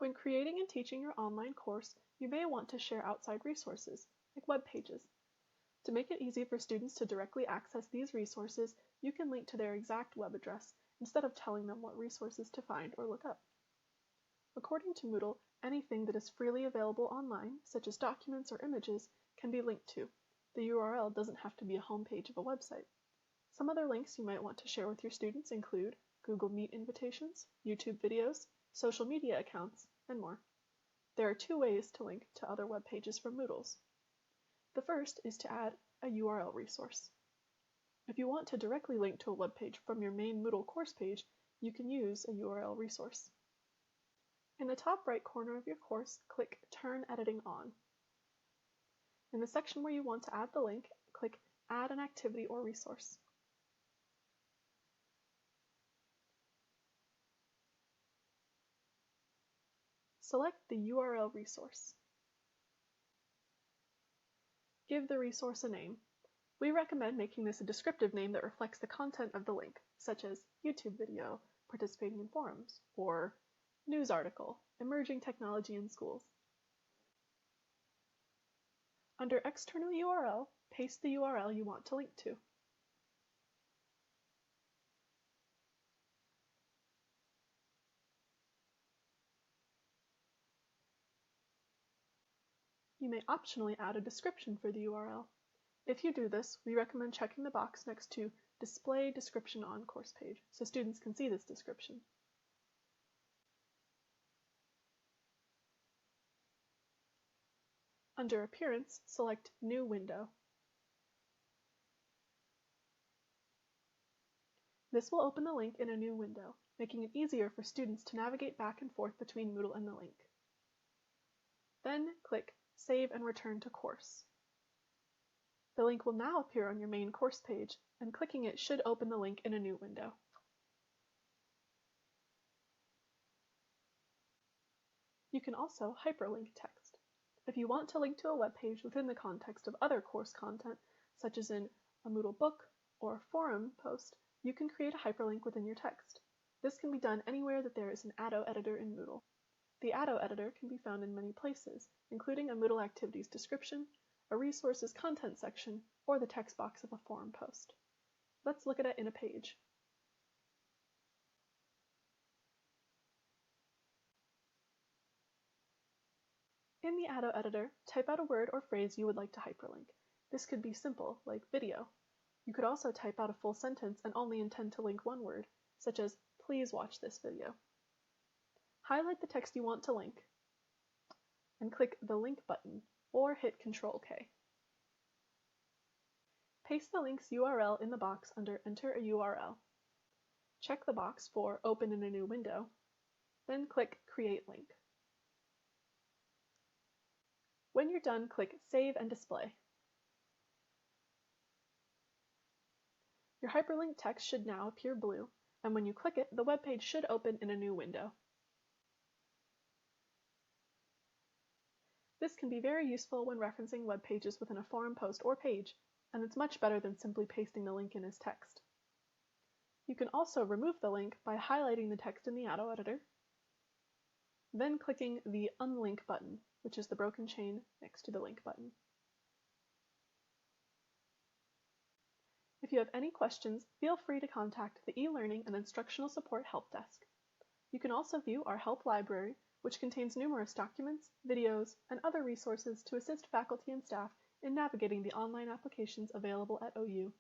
When creating and teaching your online course, you may want to share outside resources, like web pages. To make it easy for students to directly access these resources, you can link to their exact web address instead of telling them what resources to find or look up. According to Moodle, anything that is freely available online, such as documents or images, can be linked to. The URL doesn't have to be a homepage of a website. Some other links you might want to share with your students include Google Meet invitations, YouTube videos, social media accounts, and more. There are two ways to link to other web pages from Moodles. The first is to add a URL resource. If you want to directly link to a web page from your main Moodle course page, you can use a URL resource. In the top right corner of your course, click Turn Editing On. In the section where you want to add the link, click Add an Activity or Resource. Select the URL resource. Give the resource a name. We recommend making this a descriptive name that reflects the content of the link, such as YouTube video, participating in forums, or news article, emerging technology in schools. Under External URL, paste the URL you want to link to. You may optionally add a description for the URL. If you do this, we recommend checking the box next to Display Description on Course Page so students can see this description. Under Appearance, select New Window. This will open the link in a new window, making it easier for students to navigate back and forth between Moodle and the link. Then click Save and Return to Course. The link will now appear on your main course page, and clicking it should open the link in a new window. You can also hyperlink text. If you want to link to a web page within the context of other course content, such as in a Moodle book or a forum post, you can create a hyperlink within your text. This can be done anywhere that there is an Addo editor in Moodle. The Addo editor can be found in many places, including a Moodle activities description, a resources content section, or the text box of a forum post. Let's look at it in a page. In the Addo editor, type out a word or phrase you would like to hyperlink. This could be simple, like video. You could also type out a full sentence and only intend to link one word, such as, "Please watch this video." Highlight the text you want to link, and click the Link button, or hit Ctrl-K. Paste the link's URL in the box under Enter a URL. Check the box for Open in a new window, then click Create Link. When you're done, click Save and Display. Your hyperlink text should now appear blue, and when you click it, the web page should open in a new window. This can be very useful when referencing web pages within a forum post or page, and it's much better than simply pasting the link in as text. You can also remove the link by highlighting the text in the Addo editor, then clicking the Unlink button, which is the broken chain next to the link button. If you have any questions, feel free to contact the e-learning and instructional support help desk. You can also view our help library, which contains numerous documents, videos, and other resources to assist faculty and staff in navigating the online applications available at OU.